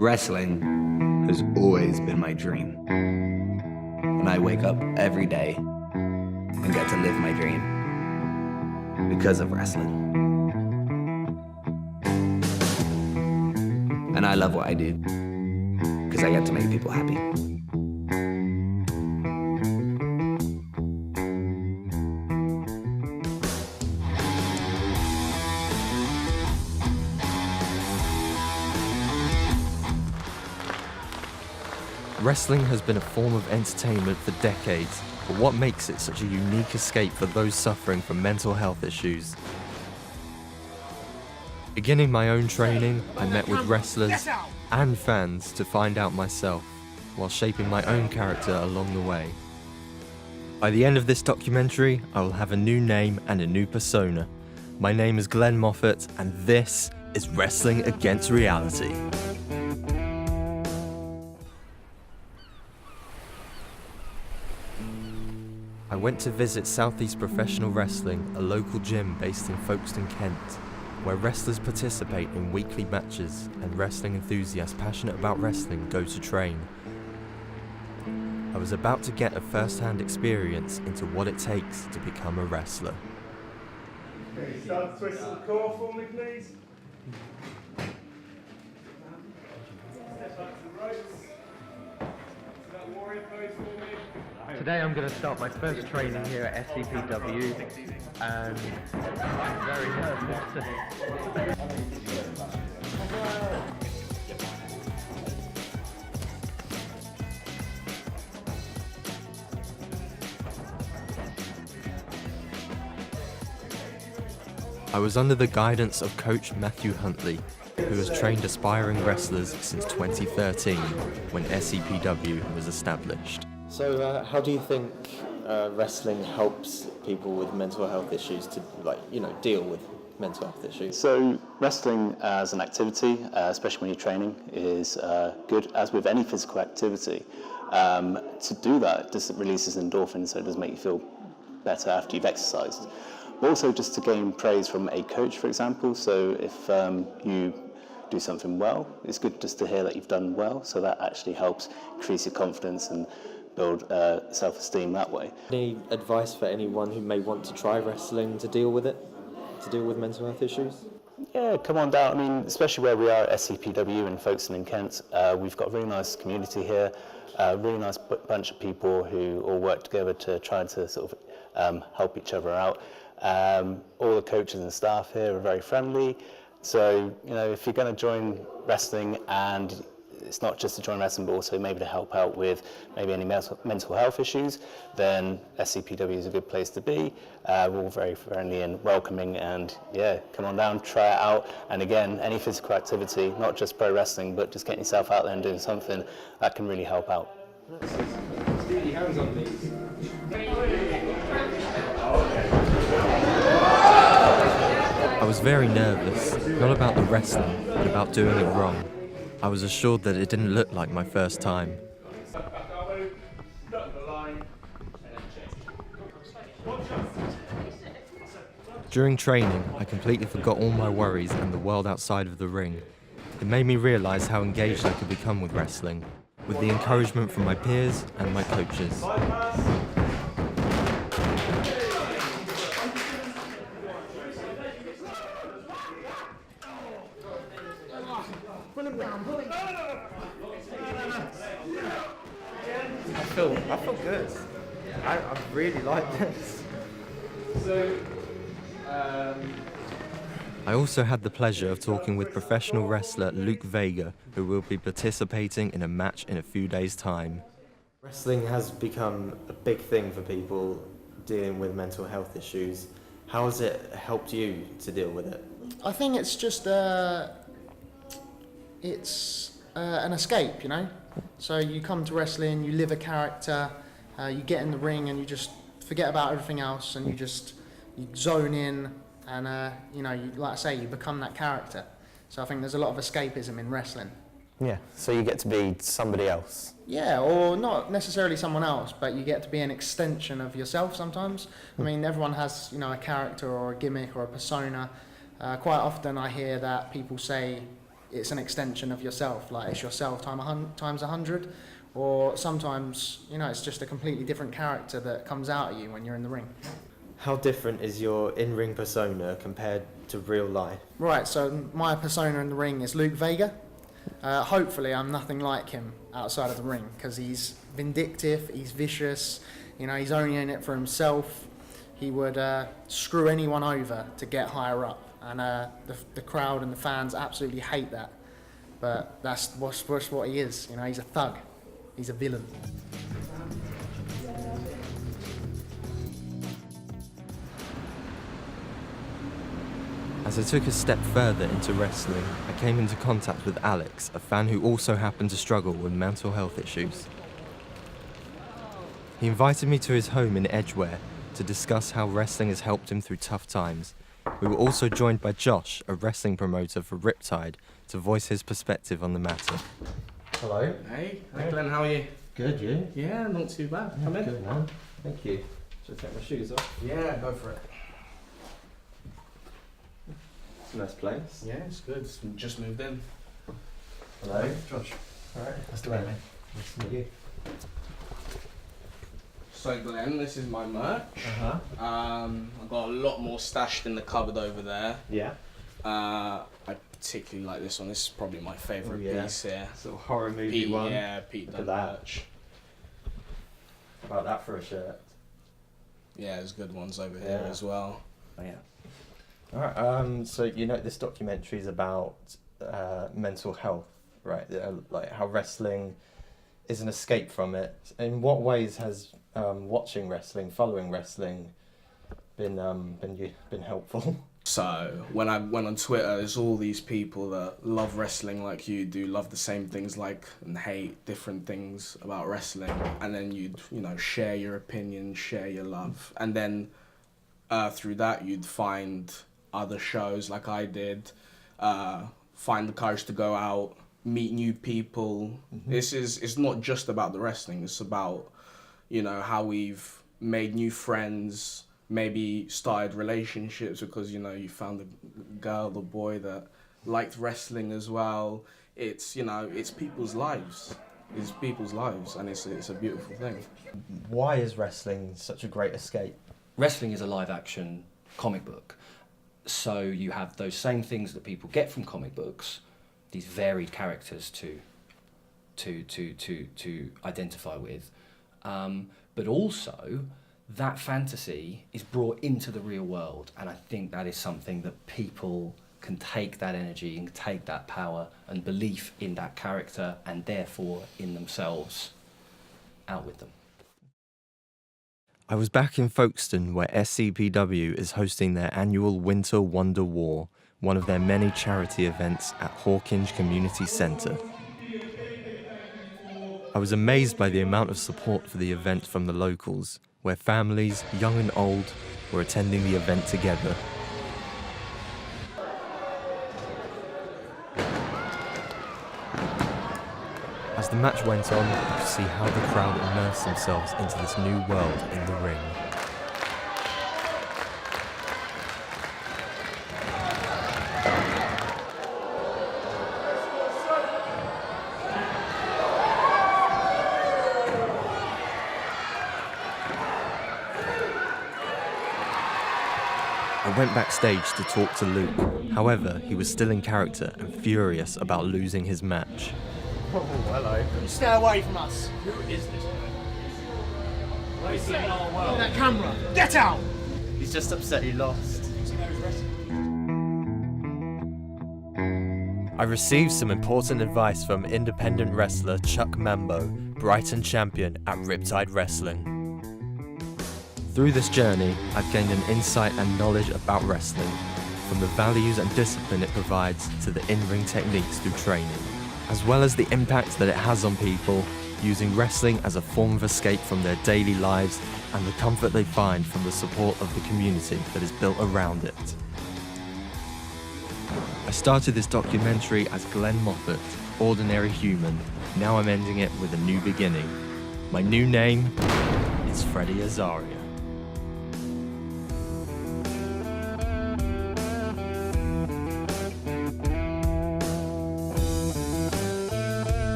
Wrestling has always been my dream. And I wake up every day and get to live my dream because of wrestling. And I love what I do because I get to make people happy. Wrestling has been a form of entertainment for decades, but what makes it such a unique escape for those suffering from mental health issues? Beginning my own training, I met with wrestlers and fans to find out myself, while shaping my own character along the way. By the end of this documentary, I will have a new name and a new persona. My name is Glenn Moffat, and this is Wrestling Against Reality. I went to visit Southeast Professional Wrestling, a local gym based in Folkestone, Kent, where wrestlers participate in weekly matches and wrestling enthusiasts passionate about wrestling go to train. I was about to get a first-hand experience into what it takes to become a wrestler. Okay, start to twist the core for me, please. Step back to the ropes. To that warrior pose for me. Today I'm going to start my first training here at SCPW, and I'm very nervous. I was under the guidance of coach Matthew Huntley, who has trained aspiring wrestlers since 2013, when SCPW was established. So how do you think wrestling helps people with mental health issues to, deal with mental health issues? So wrestling as an activity, especially when you're training, is good, as with any physical activity. To do that, it just releases endorphins, so it does make you feel better after you've exercised. But also just to gain praise from a coach, for example. So if you do something well, it's good just to hear that you've done well, so that actually helps increase your confidence and build self-esteem that way. Any advice for anyone who may want to try wrestling to deal with it, to deal with mental health issues? Yeah, come on down. I mean, especially where we are at SCPW in Folkestone in Kent, we've got a really nice community here, a really nice bunch of people who all work together to try to sort of help each other out. All the coaches and staff here are very friendly. So, if you're going to join wrestling, and it's not just to join wrestling, but also maybe to help out with maybe any mental health issues, then SCPW is a good place to be. We're all very friendly and welcoming, and yeah, come on down, try it out. And again, any physical activity, not just pro wrestling, but just getting yourself out there and doing something that can really help out. Let's get your hands on these. I was very nervous, not about the wrestling, but about doing it wrong. I was assured that it didn't look like my first time. During training, I completely forgot all my worries and the world outside of the ring. It made me realise how engaged I could become with wrestling, with the encouragement from my peers and my coaches. I feel good. I really like this. I also had the pleasure of talking with professional wrestler Luke Vega, who will be participating in a match in a few days' time. Wrestling has become a big thing for people dealing with mental health issues. How has it helped you to deal with it? I think it's just an escape, So you come to wrestling, you live a character, you get in the ring and you just forget about everything else, and you zone in, and like I say, you become that character. So I think there's a lot of escapism in wrestling. Yeah, so you get to be somebody else. Yeah, or not necessarily someone else, but you get to be an extension of yourself sometimes. I mean, everyone has, a character or a gimmick or a persona. Quite often I hear that people say, it's an extension of yourself. Like it's yourself times 100, or sometimes, you know, it's just a completely different character that comes out of you when you're in the ring. How different is your in-ring persona compared to real life? Right, so my persona in the ring is Luke Vega. Hopefully I'm nothing like him outside of the ring, because he's vindictive, he's vicious, you know, he's only in it for himself. He would screw anyone over to get higher up, and the crowd and the fans absolutely hate that. But that's what he is, you know, he's a thug, he's a villain. As I took a step further into wrestling, I came into contact with Alex, a fan who also happened to struggle with mental health issues. He invited me to his home in Edgware to discuss how wrestling has helped him through tough times. We were also joined by Josh, a wrestling promoter for Riptide, to voice his perspective on the matter. Hello. Hey, Glenn, how are you? Good, you? Yeah, not too bad. Come in. Good, man. Thank you. Should I take my shoes off? Yeah, go for it. It's a nice place. Yeah, it's good. Just moved in. Hello. Josh. Alright, Nice to meet you. Nice to meet you. So Glenn, this is my merch. I've got a lot more stashed in the cupboard over there. Yeah. I particularly like this one. This is probably my favourite piece here. Sort of horror movie one. Yeah, Pete Look done at that. merch. How about that for a shirt? Yeah, there's good ones over here Yeah. as well. Oh, yeah. Alright, so you know this documentary is about mental health, right? Like how wrestling is an escape from it. In what ways has watching wrestling, following wrestling, been helpful? So when I went on Twitter, there's all these people that love wrestling like you do, love the same things like and hate different things about wrestling, and then you'd share your opinion, share your love, and then through that you'd find other shows like I did, find the courage to go out, meet new people. Mm-hmm. It's not just about the wrestling, it's about how we've made new friends, maybe started relationships because you found a girl or boy that liked wrestling as well. It's people's lives. It's people's lives, and it's a beautiful thing. Why is wrestling such a great escape? Wrestling is a live action comic book. So you have those same things that people get from comic books, these varied characters to identify with, but also that fantasy is brought into the real world, and I think that is something that people can take that energy and take that power and belief in that character and therefore in themselves out with them. I was back in Folkestone where SCPW is hosting their annual Winter Wonder War, one of their many charity events at Hawkinge Community Centre. I was amazed by the amount of support for the event from the locals, where families, young and old, were attending the event together. As the match went on, you could see how the crowd immersed themselves into this new world in the ring. I went backstage to talk to Luke. However, he was still in character and furious about losing his match. Oh, hello. Stay away from us. Who is this man? That camera, get out! He's just upset he lost. I received some important advice from independent wrestler Chuck Mambo, Brighton champion at Riptide Wrestling. Through this journey, I've gained an insight and knowledge about wrestling, from the values and discipline it provides to the in-ring techniques through training, as well as the impact that it has on people, using wrestling as a form of escape from their daily lives and the comfort they find from the support of the community that is built around it. I started this documentary as Glenn Moffat, ordinary human. Now I'm ending it with a new beginning. My new name is Freddie Azario.